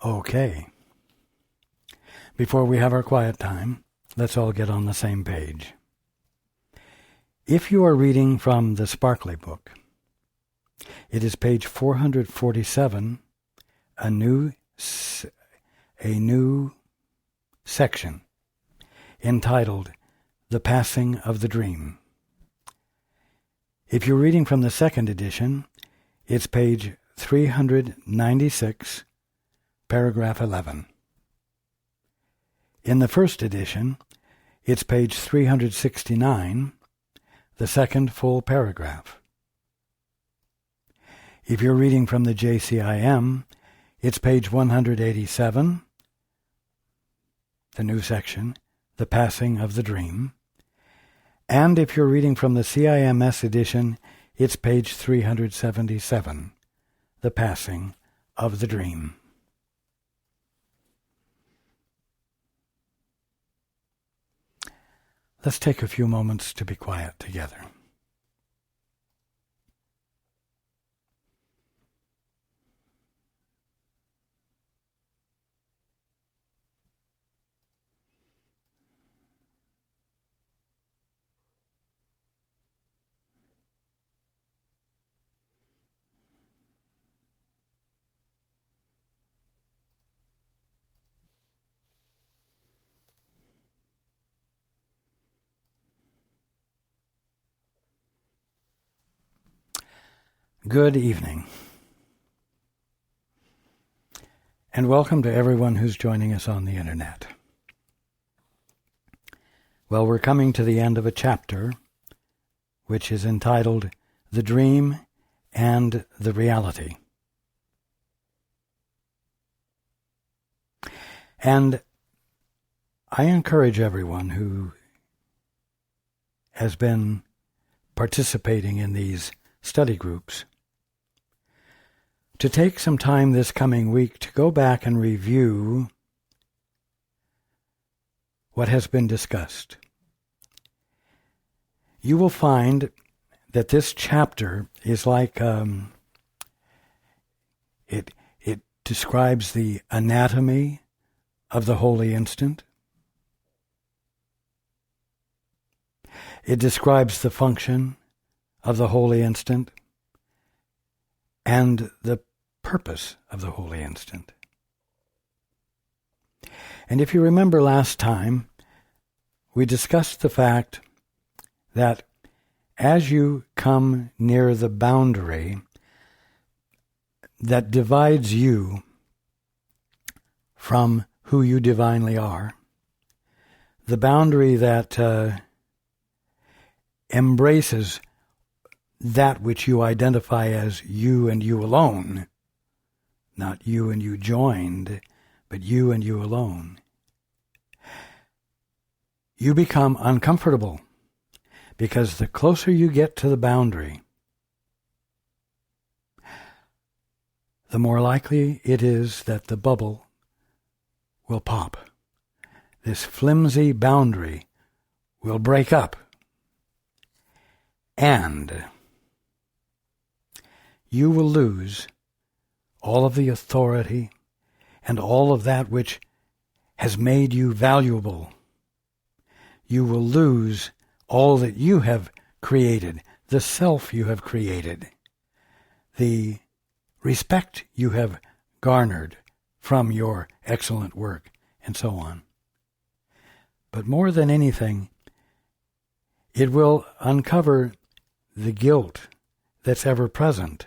Okay. Before we have our quiet time, let's all get on the same page. If you are reading from the Sparkly book, it is page 447, a new section entitled The Passing of the Dream. If you're reading from the second edition, it's page 396, paragraph 11. In the first edition, it's page 369, the second full paragraph. If you're reading from the JCIM, it's page 187, the new section, The Passing of the Dream. And if you're reading from the CIMS edition, it's page 377, The Passing of the Dream. Let's take a few moments to be quiet together. Good evening, and welcome to everyone who's joining us on the internet. Well, we're coming to the end of a chapter which is entitled The Dream and the Reality. And I encourage everyone who has been participating in these study groups to take some time this coming week to go back and review what has been discussed. You will find that this chapter is like it describes the anatomy of the holy instant. It describes the function of the holy instant and the purpose of the holy instant. And if you remember last time, we discussed the fact that as you come near the boundary that divides you from who you divinely are, the boundary that embraces that which you identify as you and you alone, not you and you joined, but you and you alone, you become uncomfortable because the closer you get to the boundary, the more likely it is that the bubble will pop. This flimsy boundary will break up, and you will lose all of the authority and all of that which has made you valuable. You will lose all that you have created, the self you have created, the respect you have garnered from your excellent work, and so on. But more than anything, it will uncover the guilt that's ever present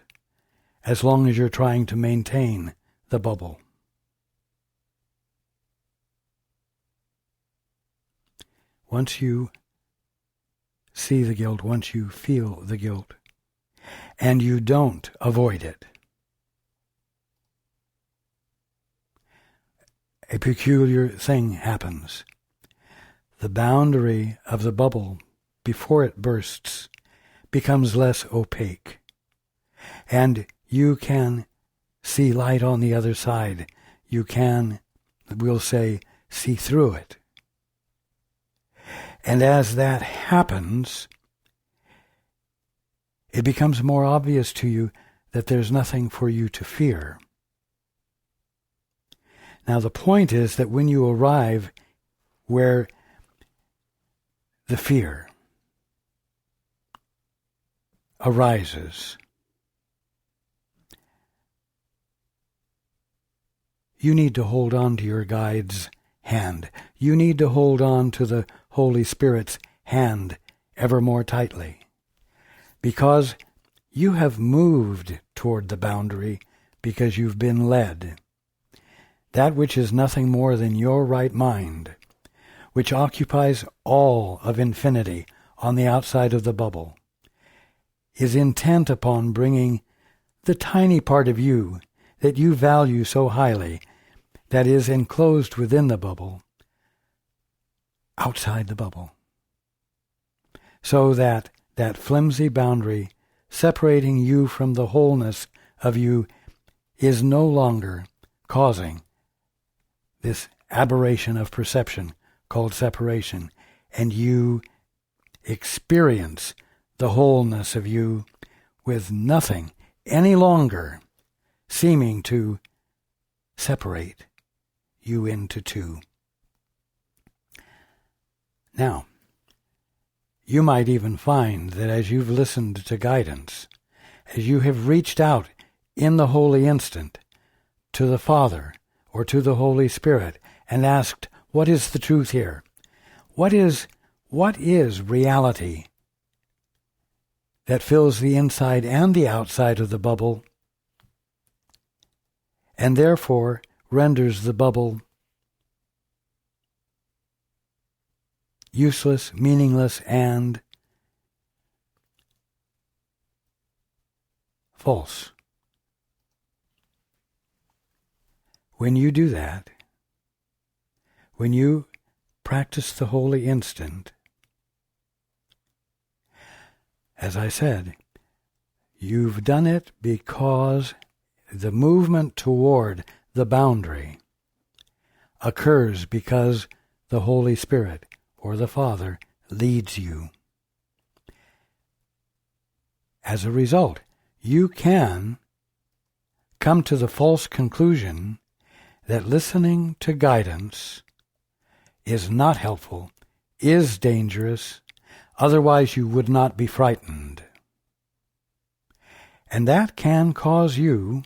as long as you're trying to maintain the bubble. Once you see the guilt, once you feel the guilt, and you don't avoid it, a peculiar thing happens. The boundary of the bubble, before it bursts, becomes less opaque, and you can see light on the other side. You can, we'll say, see through it. And as that happens, it becomes more obvious to you that there's nothing for you to fear. Now the point is that when you arrive where the fear arises, you need to hold on to your guide's hand. You need to hold on to the Holy Spirit's hand ever more tightly, because you have moved toward the boundary because you've been led. That which is nothing more than your right mind, which occupies all of infinity on the outside of the bubble, is intent upon bringing the tiny part of you that you value so highly, that is enclosed within the bubble, outside the bubble, so that that flimsy boundary separating you from the wholeness of you is no longer causing this aberration of perception called separation, and you experience the wholeness of you with nothing any longer seeming to separate you into two. Now, you might even find that as you've listened to guidance, as you have reached out in the holy instant to the Father or to the Holy Spirit and asked, what is the truth here? What is reality that fills the inside and the outside of the bubble, and therefore renders the bubble useless, meaningless, and false? When you do that, when you practice the holy instant, as I said, you've done it because the movement toward the boundary occurs because the Holy Spirit or the Father leads you. As a result, you can come to the false conclusion that listening to guidance is not helpful, is dangerous, otherwise you would not be frightened. And that can cause you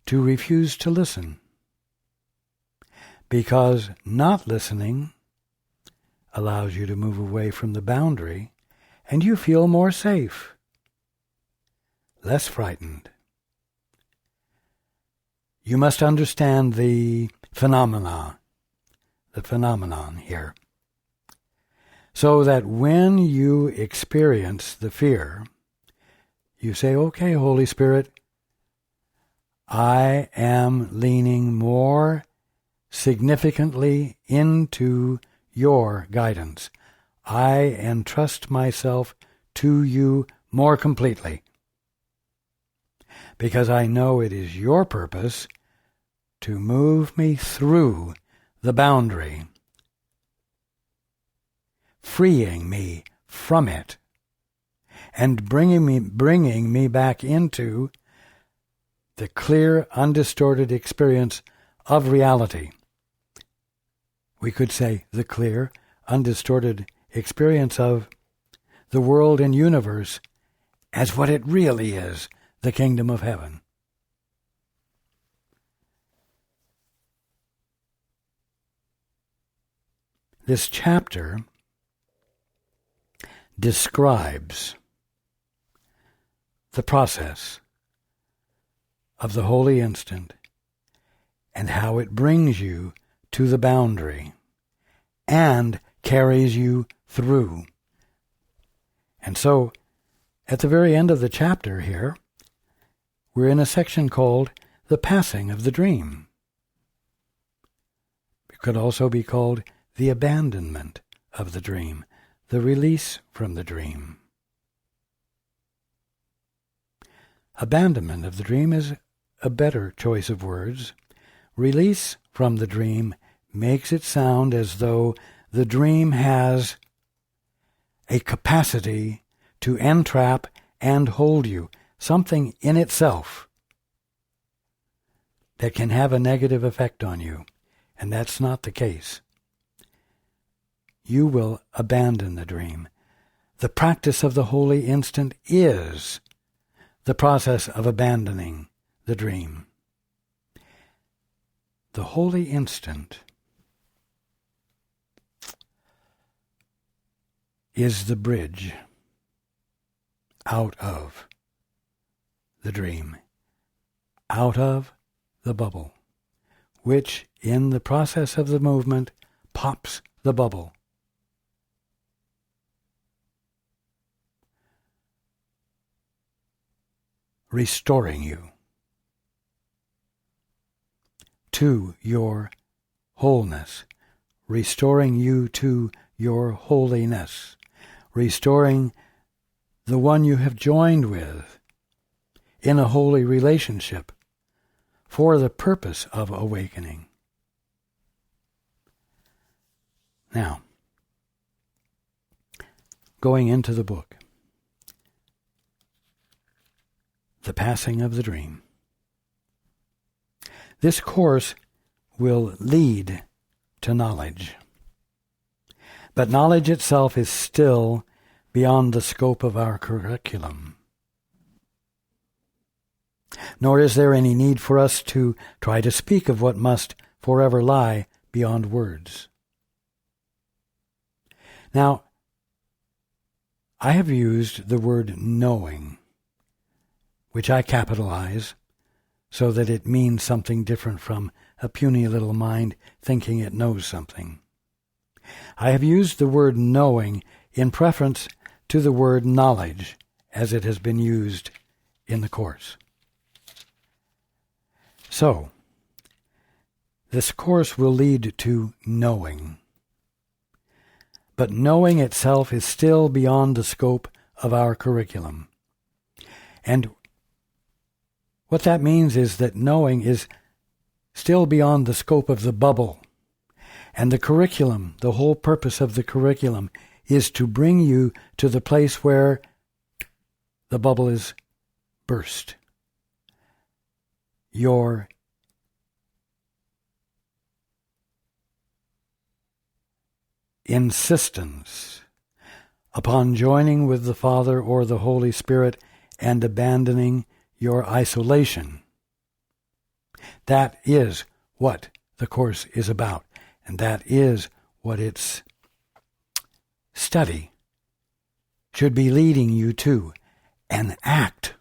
to refuse to listen, because not listening allows you to move away from the boundary, and you feel more safe, less frightened. You must understand the phenomenon here, so that when you experience the fear, you say, okay, Holy Spirit, I am leaning more significantly into your guidance. I entrust myself to you more completely, because I know it is your purpose to move me through the boundary, freeing me from it, and bringing me back into the clear, undistorted experience of reality. We could say the clear, undistorted experience of the world and universe as what it really is, the kingdom of heaven. This chapter describes the process of the holy instant and how it brings you to the boundary and carries you through. And so, at the very end of the chapter here, we're in a section called the passing of the dream. It could also be called the abandonment of the dream, the release from the dream. Abandonment of the dream is a better choice of words. Release from the dream makes it sound as though the dream has a capacity to entrap and hold you, something in itself that can have a negative effect on you, and that's not the case. You will abandon the dream. The practice of the holy instant is the process of abandoning the dream. The holy instant is the bridge out of the dream, out of the bubble, which in the process of the movement pops the bubble. Restoring you to your wholeness, restoring you to your holiness, restoring the one you have joined with in a holy relationship for the purpose of awakening. Now, going into the book, The Passing of the Dream. This course will lead to knowledge. But knowledge itself is still beyond the scope of our curriculum. Nor is there any need for us to try to speak of what must forever lie beyond words. Now, I have used the word knowing, which I capitalize so that it means something different from a puny little mind thinking it knows something. I have used the word knowing in preference to the word knowledge as it has been used in the course. So, this course will lead to knowing. But knowing itself is still beyond the scope of our curriculum. And what that means is that knowing is still beyond the scope of the bubble. And the curriculum, the whole purpose of the curriculum, is to bring you to the place where the bubble is burst. Your insistence upon joining with the Father or the Holy Spirit and abandoning your isolation. That is what the course is about, and that is what its study should be leading you to, an act,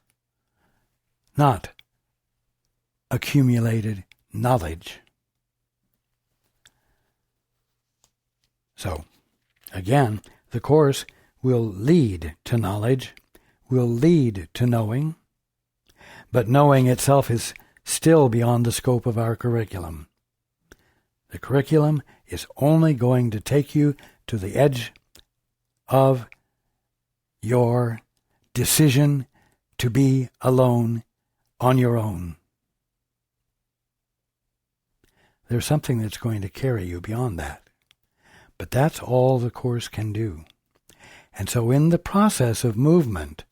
not accumulated knowledge. So, again, the course will lead to knowledge, will lead to knowing, but knowing itself is still beyond the scope of our curriculum. The curriculum is only going to take you to the edge of your decision to be alone on your own. There's something that's going to carry you beyond that. But that's all the course can do. And so in the process of movement,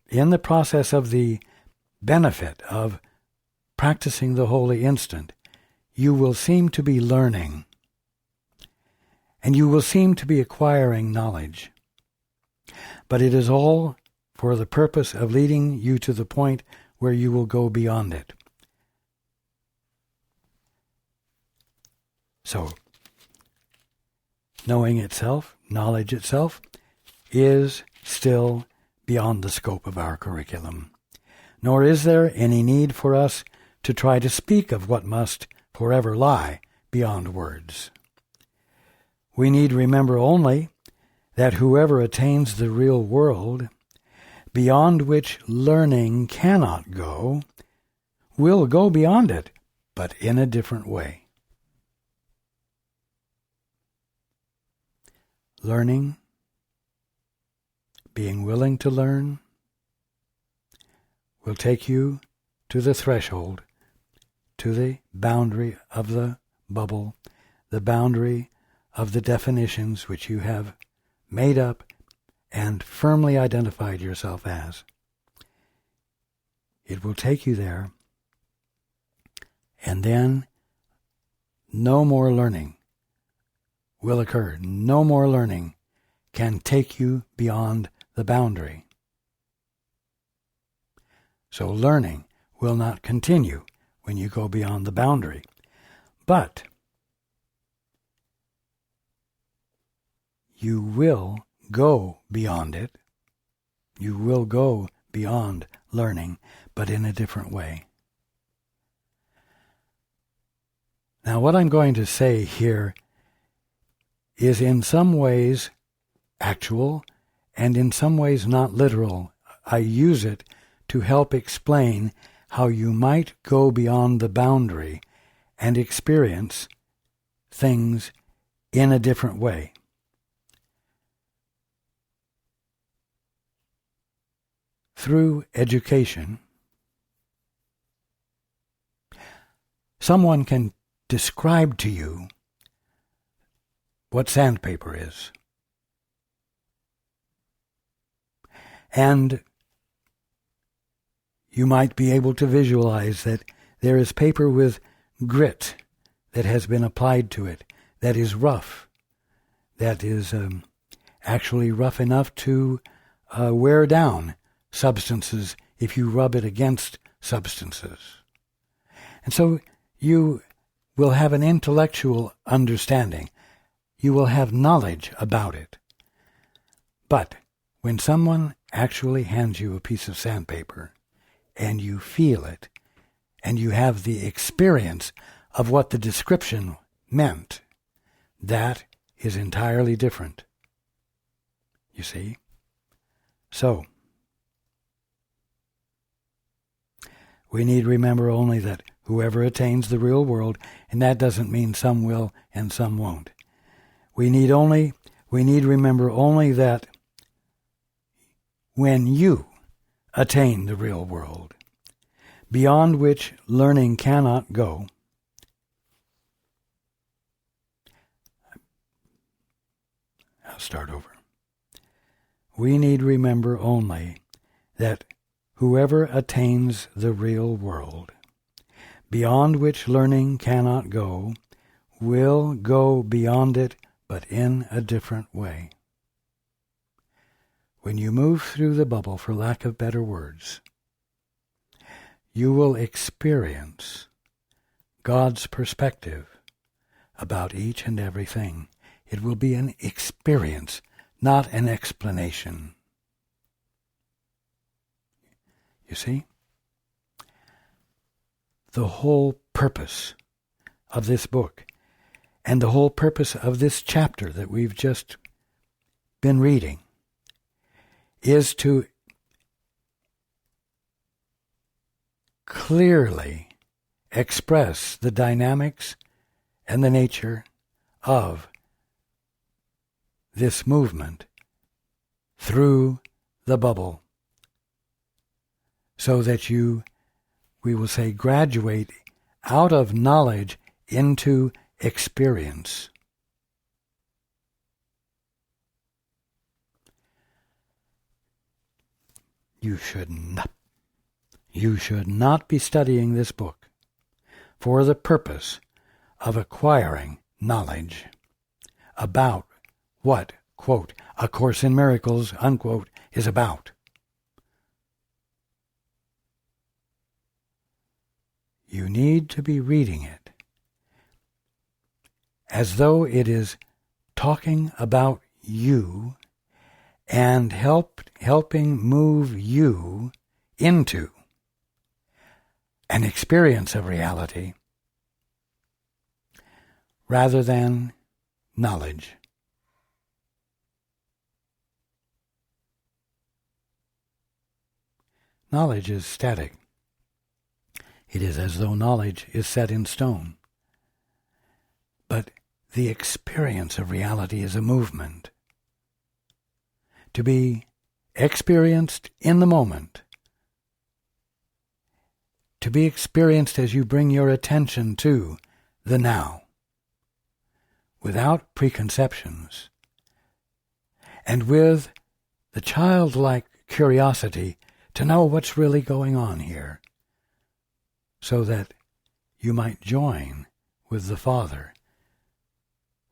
in the process of the benefit of practicing the holy instant, you will seem to be learning, and you will seem to be acquiring knowledge. But it is all for the purpose of leading you to the point where you will go beyond it. So, knowing itself, knowledge itself, is still beyond the scope of our curriculum. Nor is there any need for us to try to speak of what must forever lie beyond words. We need remember only that whoever attains the real world, beyond which learning cannot go, will go beyond it, but in a different way. Learning, being willing to learn, will take you to the threshold, to the boundary of the bubble, the boundary of the definitions which you have made up and firmly identified yourself as. It will take you there, And then no more learning will occur. No more learning can take you beyond the boundary. So learning will not continue when you go beyond the boundary. But you will go beyond it. You will go beyond learning, but in a different way. Now, what I'm going to say here is in some ways actual and in some ways not literal. I use it to help explain how you might go beyond the boundary and experience things in a different way. Through education, someone can describe to you what sandpaper is. And you might be able to visualize that there is paper with grit that has been applied to it, that is rough, that is actually rough enough to wear down substances if you rub it against substances. And so you will have an intellectual understanding. You will have knowledge about it. But when someone actually hands you a piece of sandpaper and you feel it and you have the experience of what the description meant, that is entirely different. You see? So, we need remember only that whoever attains the real world, and that doesn't mean some will and some won't. We need remember only that when you attain the real world, beyond which learning cannot go, I'll start over. We need remember only that whoever attains the real world, beyond which learning cannot go, will go beyond it, but in a different way. When you move through the bubble, for lack of better words, you will experience God's perspective about each and everything. It will be an experience, not an explanation. You see? The whole purpose of this book and the whole purpose of this chapter that we've just been reading is to clearly express the dynamics and the nature of this movement through the bubble, so that you, we will say, graduate out of knowledge into experience. You should not be studying this book for the purpose of acquiring knowledge about what, quote, A Course in Miracles, unquote, is about. You need to be reading it as though it is talking about you and helping move you into an experience of reality rather than knowledge. Knowledge is static. It is as though knowledge is set in stone. But the experience of reality is a movement. To be experienced in the moment. To be experienced as you bring your attention to the now, without preconceptions, and with the childlike curiosity to know what's really going on here, so that you might join with the Father,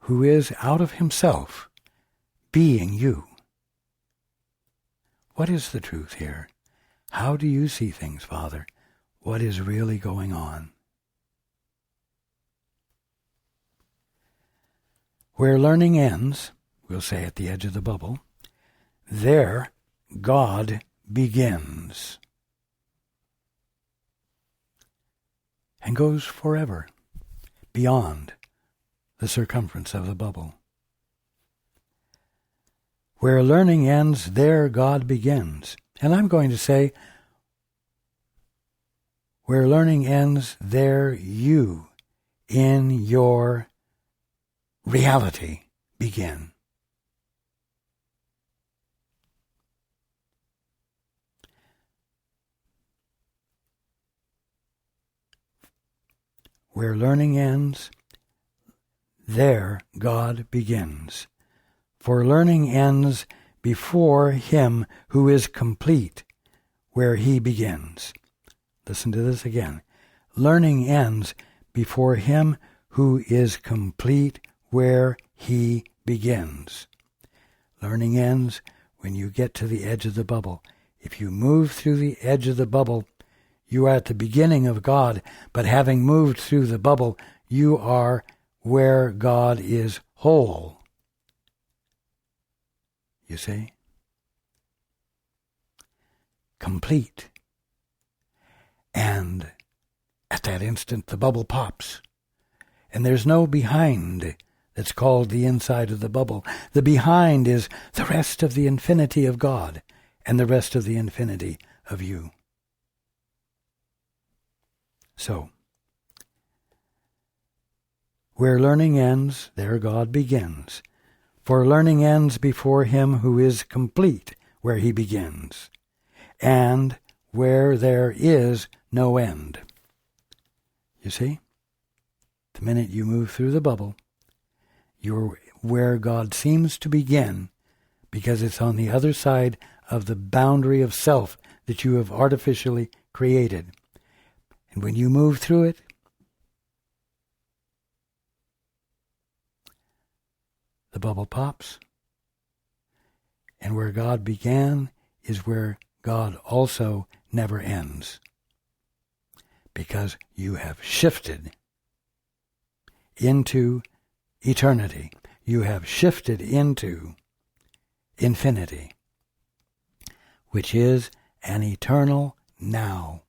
who is out of himself, being you. What is the truth here? How do you see things, Father? What is really going on? Where learning ends, we'll say at the edge of the bubble, there God begins and goes forever beyond the circumference of the bubble. Where learning ends, there God begins. And I'm going to say, where learning ends, there you, in your reality, begin. Where learning ends, there God begins. For learning ends before him who is complete, where he begins. Listen to this again. Learning ends before him who is complete, where he begins. Learning ends when you get to the edge of the bubble. If you move through the edge of the bubble, you are at the beginning of God, but having moved through the bubble, you are where God is whole. You see? Complete. And at that instant, the bubble pops. And there's no behind that's called the inside of the bubble. The behind is the rest of the infinity of God and the rest of the infinity of you. So, where learning ends, there God begins. For learning ends before him who is complete, where he begins, and where there is no end. You see? The minute you move through the bubble, you're where God seems to begin, because it's on the other side of the boundary of self that you have artificially created. And when you move through it, the bubble pops. And where God began is where God also never ends. Because you have shifted into eternity. You have shifted into infinity, which is an eternal now,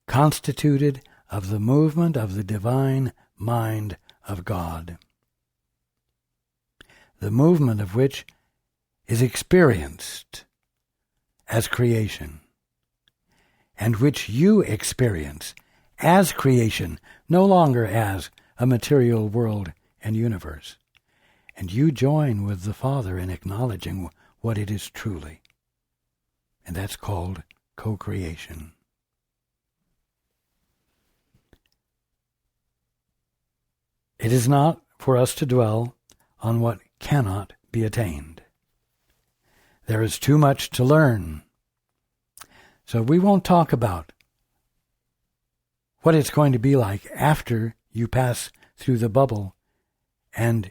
constituted of the movement of the divine mind of God, the movement of which is experienced as creation, and which you experience as creation, no longer as a material world and universe. And you join with the Father in acknowledging what it is truly. And that's called co-creation. It is not for us to dwell on what cannot be attained. There is too much to learn. So we won't talk about what it's going to be like after you pass through the bubble and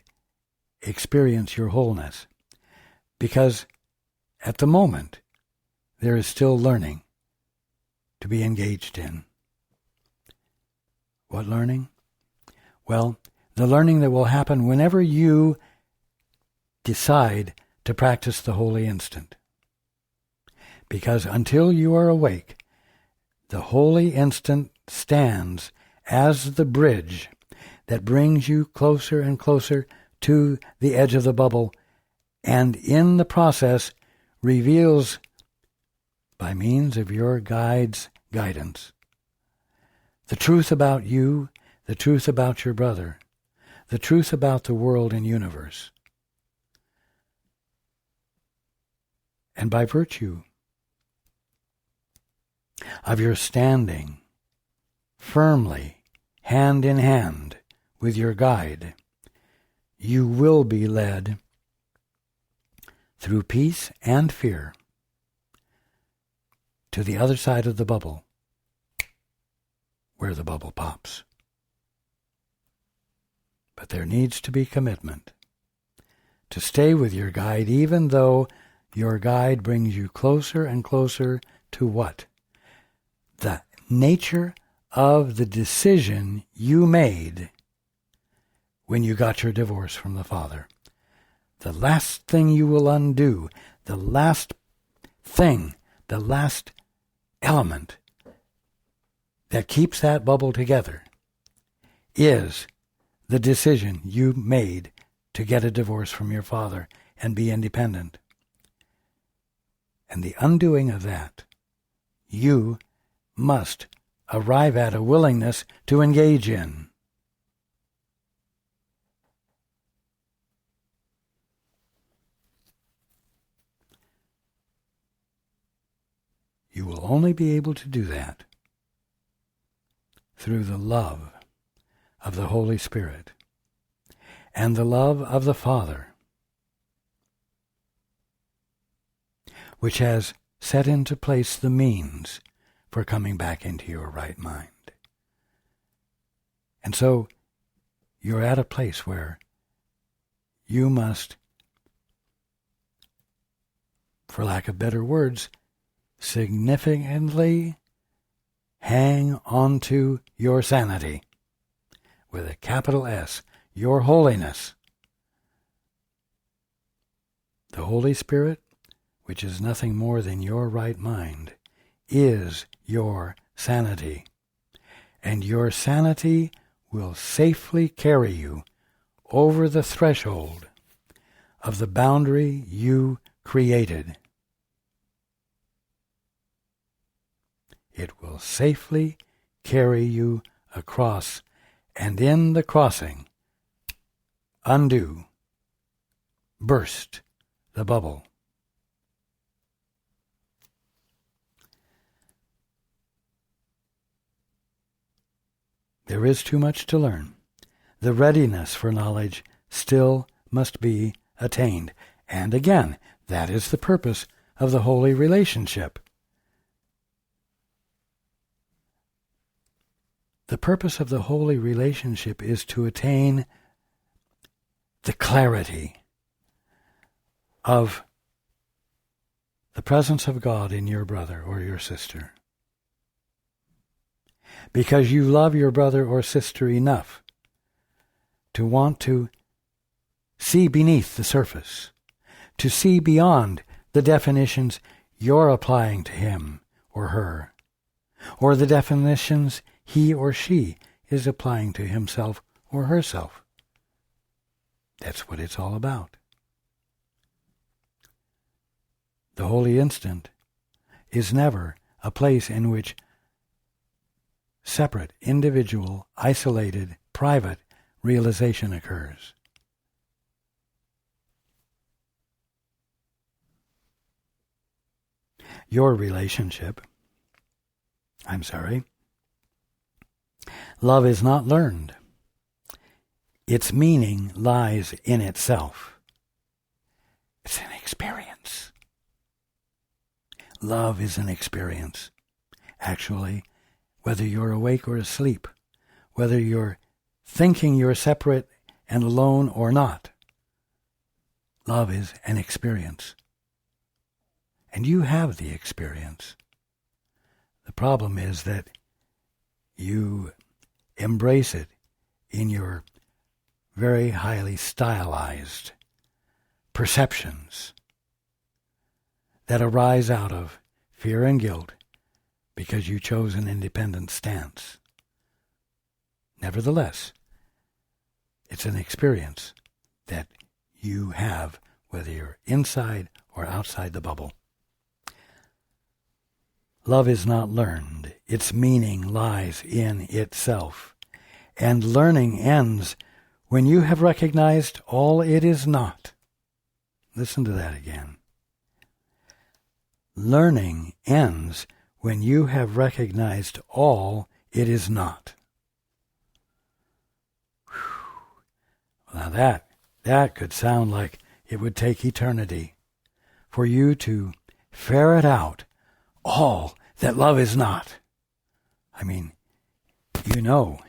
experience your wholeness. Because at the moment, there is still learning to be engaged in. What learning? Well, the learning that will happen whenever you decide to practice the holy instant. Because until you are awake, the holy instant stands as the bridge that brings you closer and closer to the edge of the bubble, and in the process reveals, by means of your guide's guidance, the truth about you, the truth about your brother, the truth about the world and universe. And by virtue of your standing firmly, hand in hand with your guide, you will be led through peace and fear to the other side of the bubble, where the bubble pops. But there needs to be commitment to stay with your guide, even though your guide brings you closer and closer to what? The nature of the decision you made when you got your divorce from the father. The last thing you will undo, the last thing, the last element that keeps that bubble together is the decision you made to get a divorce from your father and be independent. And the undoing of that, you must arrive at a willingness to engage in. You will only be able to do that through the love of the Holy Spirit and the love of the Father, which has set into place the means for coming back into your right mind. And so you're at a place where you must, for lack of better words, significantly hang on to your sanity, with a capital S, your holiness. The Holy Spirit, which is nothing more than your right mind, is your sanity. And your sanity will safely carry you over the threshold of the boundary you created. It will safely carry you across, and in the crossing, undo, burst the bubble. There is too much to learn. The readiness for knowledge still must be attained. And again, that is the purpose of the holy relationship. The purpose of the holy relationship is to attain the clarity of the presence of God in your brother or your sister. Because you love your brother or sister enough to want to see beneath the surface, to see beyond the definitions you're applying to him or her, or the definitions he or she is applying to himself or herself. That's what it's all about. The holy instant is never a place in which separate, individual, isolated, private realization occurs. Your relationship, love is not learned. Its meaning lies in itself. It's an experience. Love is an experience. Actually, whether you're awake or asleep, whether you're thinking you're separate and alone or not, love is an experience. And you have the experience. The problem is that you embrace it in your very highly stylized perceptions that arise out of fear and guilt because you chose an independent stance. Nevertheless, it's an experience that you have, whether you're inside or outside the bubble. Love is not learned. Its meaning lies in itself. And learning ends when you have recognized all it is not. Listen to that again. Learning ends when you have recognized all it is not. Whew. Now that could sound like it would take eternity for you to ferret out all that love is not. I mean, you know,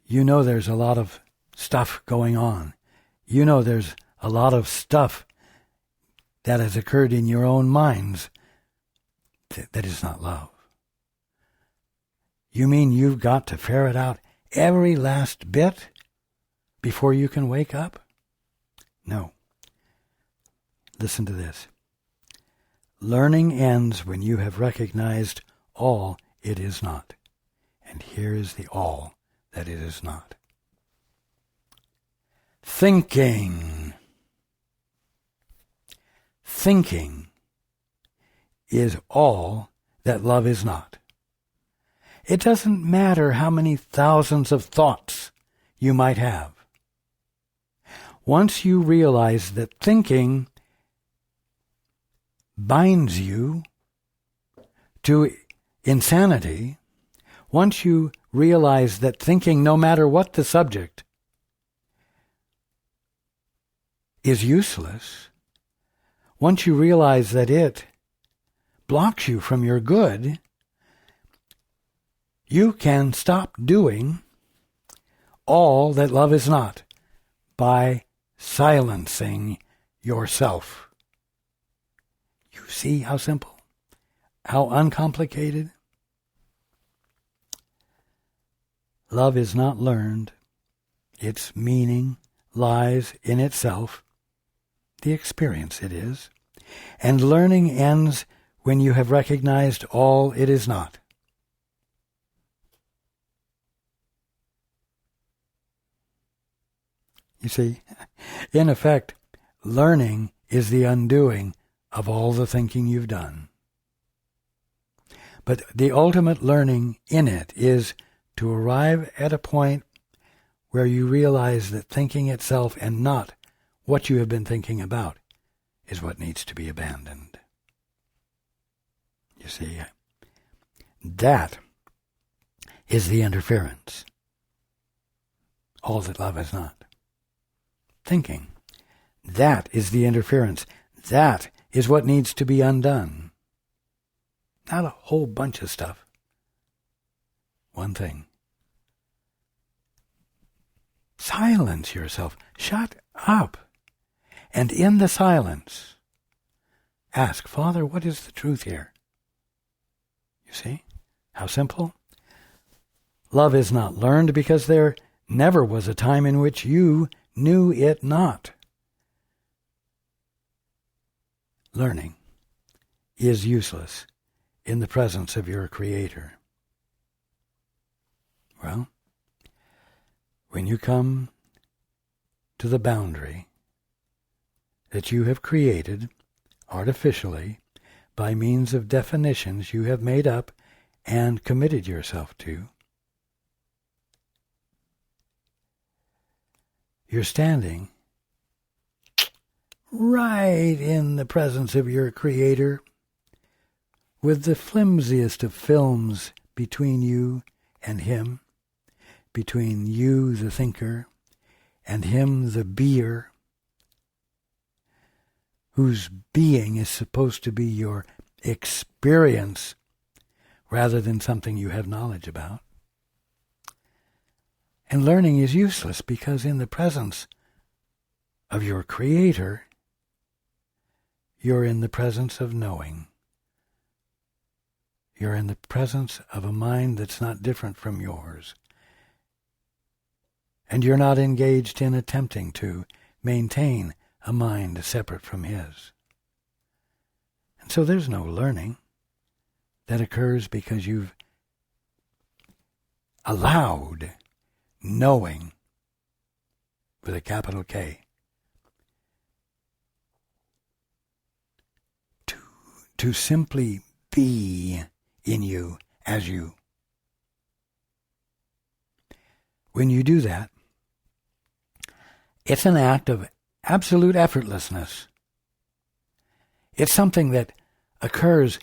you know there's a lot of stuff going on. You know there's a lot of stuff that has occurred in your own minds that is not love. You mean you've got to ferret out every last bit before you can wake up? No. Listen to this. Learning ends when you have recognized all it is not. And here is the all that it is not. Thinking. Thinking is all that love is not. It doesn't matter how many thousands of thoughts you might have. Once you realize that thinking binds you to insanity, once you realize that thinking, no matter what the subject, is useless, once you realize that it blocks you from your good, you can stop doing all that love is not by silencing yourself. You see how simple, how uncomplicated? Love is not learned. Its meaning lies in itself, the experience it is, and learning ends when you have recognized all it is not. You see, in effect, learning is the undoing of all the thinking you've done. But the ultimate learning in it is to arrive at a point where you realize that thinking itself and not what you have been thinking about is what needs to be abandoned. You see, that is the interference. All that love is not. Thinking. That is the interference. That is what needs to be undone. Not a whole bunch of stuff. One thing. Silence yourself. Shut up. And in the silence, ask, Father, what is the truth here? You see? How simple? Love is not learned because there never was a time in which you knew it not. Learning is useless in the presence of your Creator. Well, when you come to the boundary that you have created artificially by means of definitions you have made up and committed yourself to, you're standing right in the presence of your Creator with the flimsiest of films between you and Him, between you, the thinker, and Him, the beer, whose being is supposed to be your experience rather than something you have knowledge about. And learning is useless because in the presence of your Creator, you're in the presence of knowing. You're in the presence of a mind that's not different from yours. And you're not engaged in attempting to maintain a mind separate from His. And so there's no learning that occurs because you've allowed knowing, with a capital K, to simply be in you as you. When you do that, it's an act of absolute effortlessness. It's something that occurs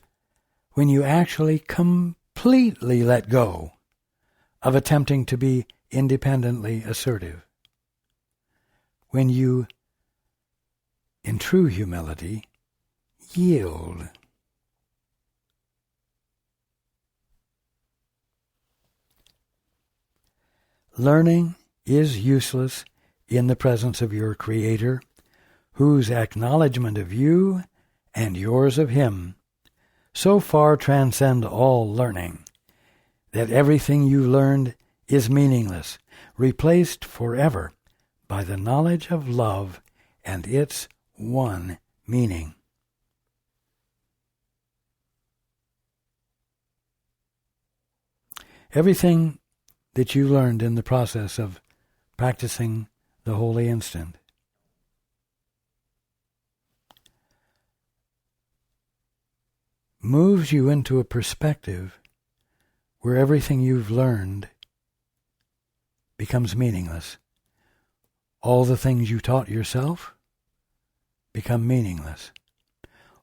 when you actually completely let go of attempting to be independently assertive. When you, in true humility, yield. learning is useless in the presence of your Creator, whose acknowledgement of you and yours of Him so far transcend all learning that everything you learned is meaningless, replaced forever by the knowledge of love and its one meaning. Everything that you learned in the process of practicing the holy instant moves you into a perspective where everything you've learned becomes meaningless. All the things you taught yourself become meaningless.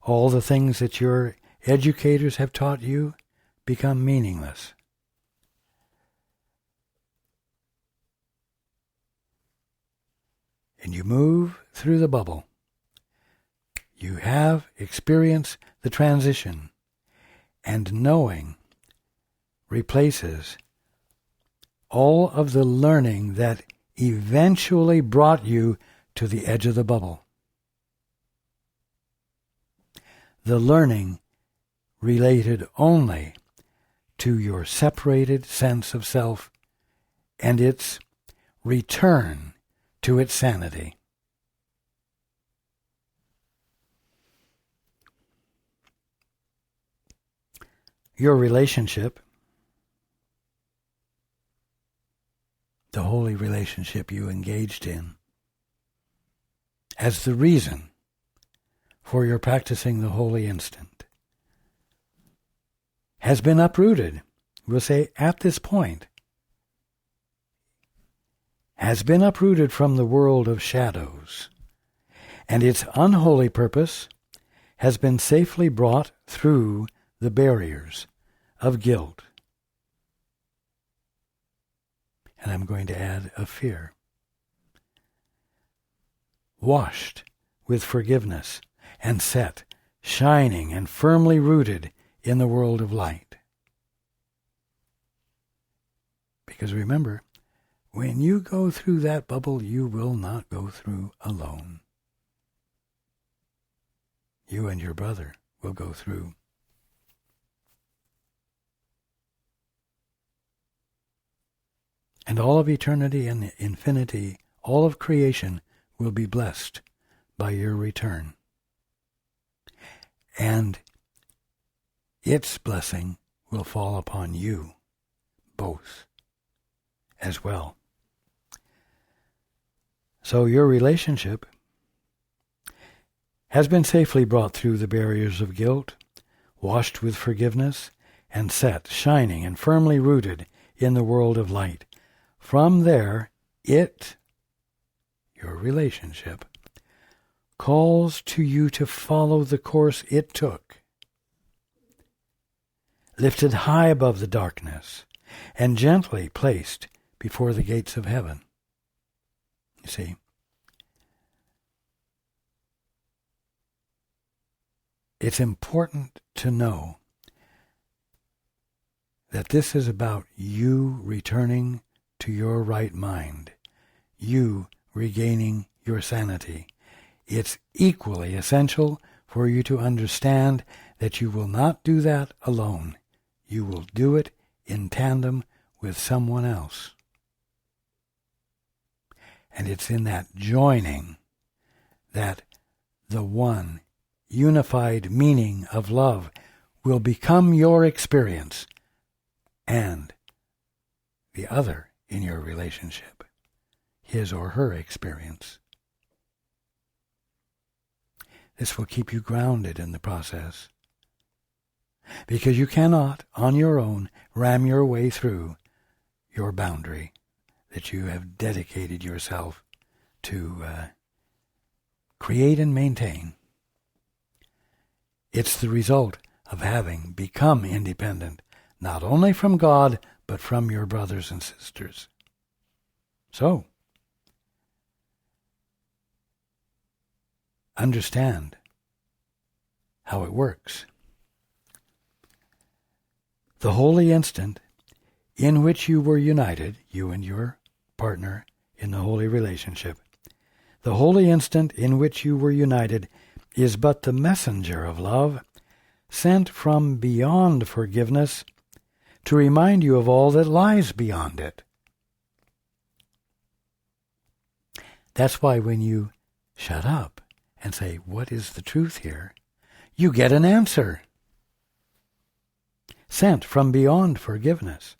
All the things that your educators have taught you become meaningless. And you move through the bubble. You have experienced the transition, and knowing replaces all of the learning that eventually brought you to the edge of the bubble. The learning related only to your separated sense of self and its return to its sanity. Your relationship, the holy relationship you engaged in, as the reason for your practicing the holy instant, has been uprooted. We'll say at this point, has been uprooted from the world of shadows, and its unholy purpose has been safely brought through the barriers of guilt. And I'm going to add of fear. Washed with forgiveness and set, shining and firmly rooted in the world of light. Because remember, when you go through that bubble, you will not go through alone. You and your brother will go through. And all of eternity and infinity, all of creation, will be blessed by your return. And its blessing will fall upon you, both, as well. So your relationship has been safely brought through the barriers of guilt, washed with forgiveness, and set, shining and firmly rooted in the world of light. From there, it, your relationship, calls to you to follow the course it took, lifted high above the darkness, and gently placed before the gates of heaven. You see, it's important to know that this is about you returning to your right mind, you regaining your sanity. It's equally essential for you to understand that you will not do that alone. You will do it in tandem with someone else. And it's in that joining that the one unified meaning of love will become your experience and the other in your relationship, his or her experience. This will keep you grounded in the process, because you cannot, on your own, ram your way through your boundary that you have dedicated yourself to create and maintain. It's the result of having become independent, not only from God, but from your brothers and sisters. So, understand how it works. The holy instant in which you were united, you and your partner in the holy relationship. The holy instant in which you were united is but the messenger of love, sent from beyond forgiveness to remind you of all that lies beyond it. That's why when you shut up and say, what is the truth here? You get an answer. Sent from beyond forgiveness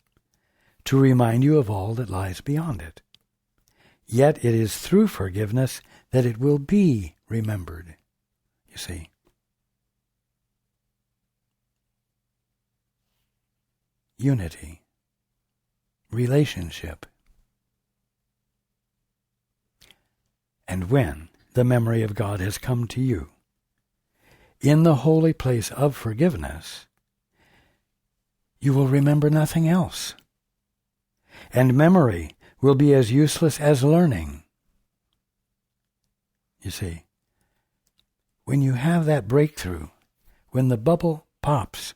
to remind you of all that lies beyond it. Yet it is through forgiveness that it will be remembered, you see. Unity, relationship. And when the memory of God has come to you, in the holy place of forgiveness, you will remember nothing else. And memory will be as useless as learning. You see, when you have that breakthrough, when the bubble pops,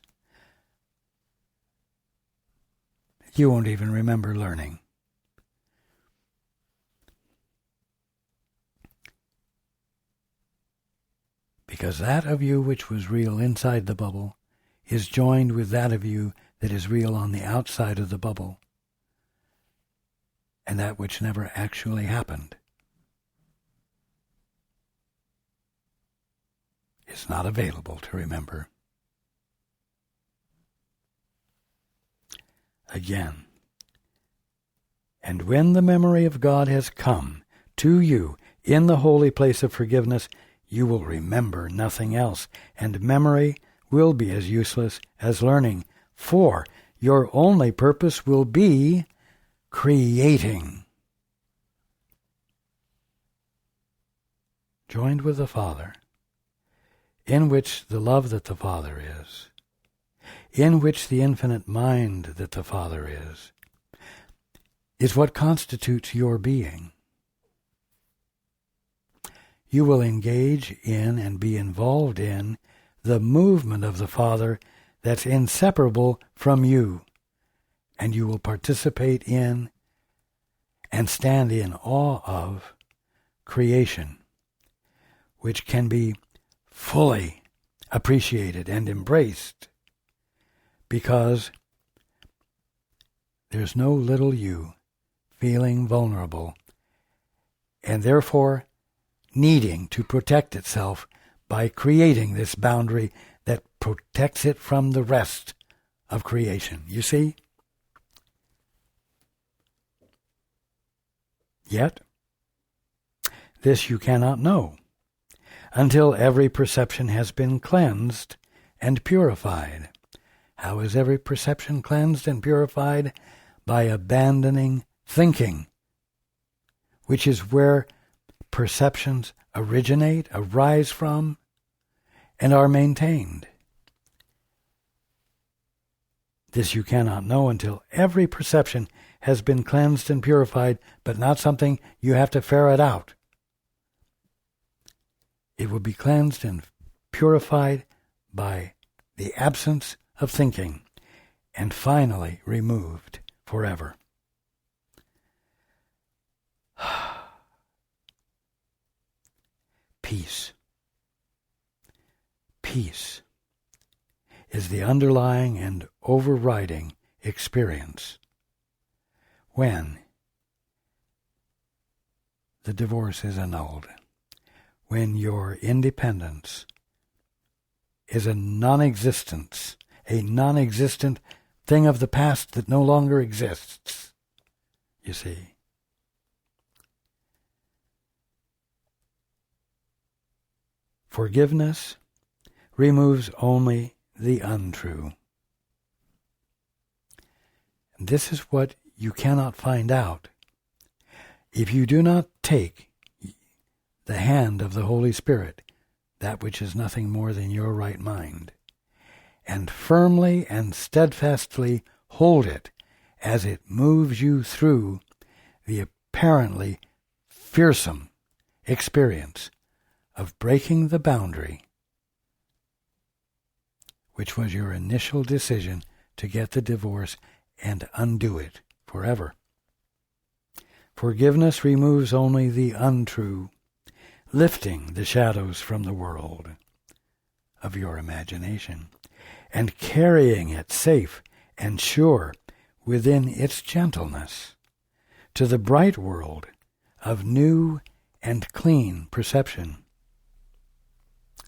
you won't even remember learning. Because that of you which was real inside the bubble is joined with that of you that is real on the outside of the bubble, and that which never actually happened is not available to remember. Again, and when the memory of God has come to you in the holy place of forgiveness, you will remember nothing else, and memory will be as useless as learning, for your only purpose will be creating. Joined with the Father, in which the love that the Father is, in which the infinite mind that the Father is what constitutes your being. You will engage in and be involved in the movement of the Father that's inseparable from you, and you will participate in and stand in awe of creation, which can be fully appreciated and embraced, because there's no little you feeling vulnerable, and therefore needing to protect itself by creating this boundary that protects it from the rest of creation. You see? Yet, this you cannot know until every perception has been cleansed and purified. How is every perception cleansed and purified? By abandoning thinking, which is where perceptions originate, arise from, and are maintained. This you cannot know until every perception has been cleansed and purified, but not something you have to ferret out. It will be cleansed and purified by the absence of thinking, and finally removed forever. Peace. Peace is the underlying and overriding experience when the divorce is annulled, when your independence is a non-existence, a non-existent thing of the past that no longer exists, you see. Forgiveness removes only the untrue. And this is what you cannot find out if you do not take the hand of the Holy Spirit, that which is nothing more than your right mind, and firmly and steadfastly hold it as it moves you through the apparently fearsome experience of breaking the boundary, which was your initial decision to get the divorce and undo it forever. Forgiveness removes only the untrue, lifting the shadows from the world of your imagination and carrying it safe and sure within its gentleness to the bright world of new and clean perception.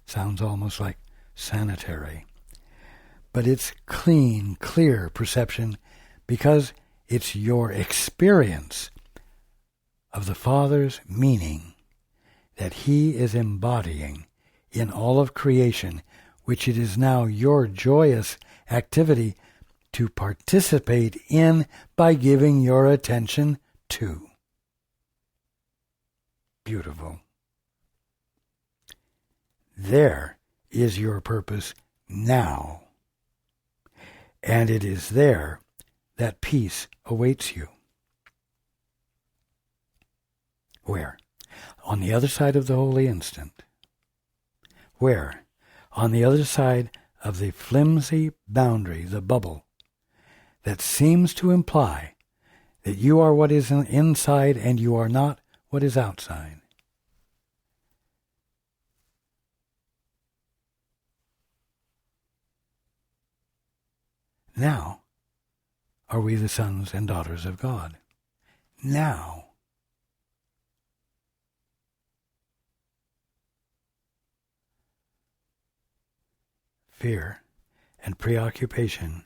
Sounds almost like sanitary, but it's clean, clear perception because it's your experience of the Father's meaning that He is embodying in all of creation, which it is now your joyous activity to participate in by giving your attention to. Beautiful. There is your purpose now, and it is there that peace awaits you. Where? On the other side of the holy instant. Where? On the other side of the flimsy boundary, the bubble, that seems to imply that you are what is inside and you are not what is outside. Now are we the sons and daughters of God. Now. Fear and preoccupation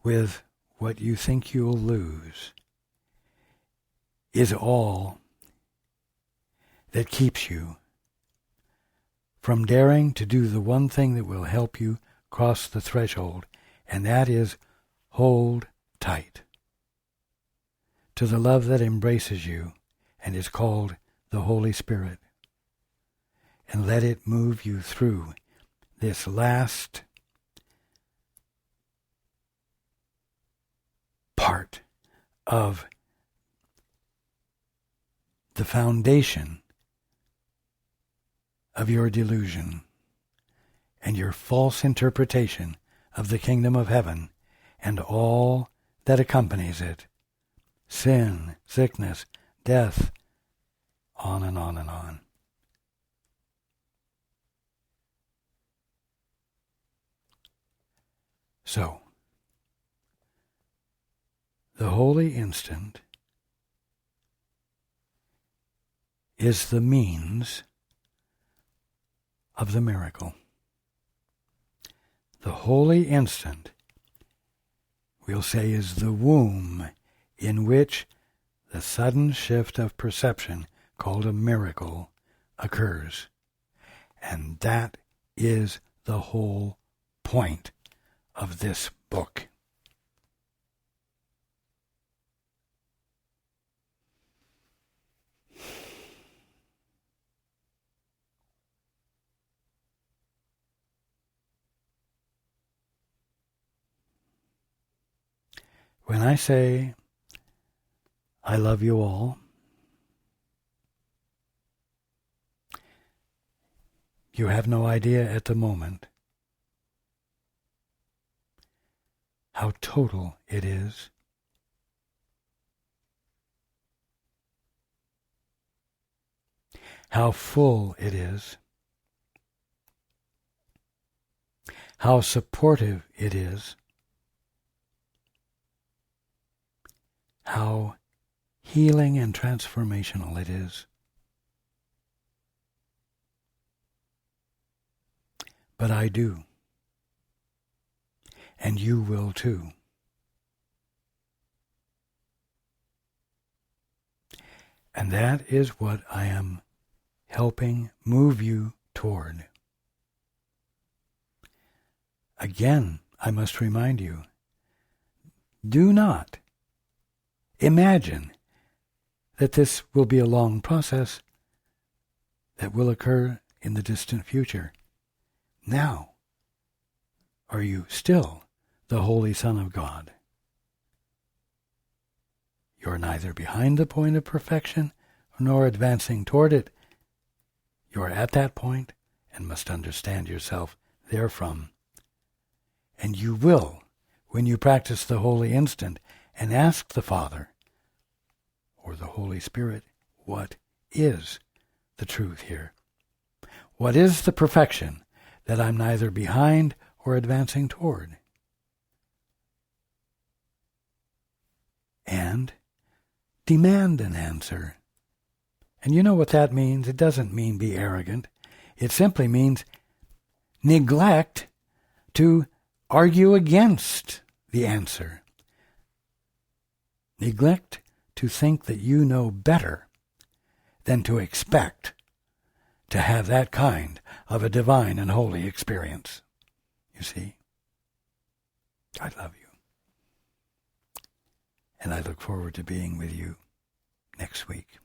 with what you think you'll lose is all that keeps you from daring to do the one thing that will help you cross the threshold, and that is hold tight to the love that embraces you and is called the Holy Spirit, and let it move you through this last part of the foundation of your delusion and your false interpretation of the kingdom of heaven and all that accompanies it. Sin, sickness, death, on and on and on. So, the holy instant is the means of the miracle. The holy instant, we'll say, is the womb in which the sudden shift of perception, called a miracle, occurs. And that is the whole point of this book. When I say, I love you all, you have no idea at the moment how total it is. How full it is. How supportive it is. How healing and transformational it is. But I do. And you will too. And that is what I am helping move you toward. Again, I must remind you, do not imagine that this will be a long process that will occur in the distant future. Now, are you still the Holy Son of God? You're neither behind the point of perfection nor advancing toward it. You're at that point and must understand yourself therefrom. And you will, when you practice the holy instant and ask the Father, or of the Holy Spirit, what is the truth here? What is the perfection that I'm neither behind or advancing toward? And demand an answer. And you know what that means? It doesn't mean be arrogant. It simply means neglect to argue against the answer. Neglect to think that you know better than to expect to have that kind of a divine and holy experience. You see? I love you. And I look forward to being with you next week.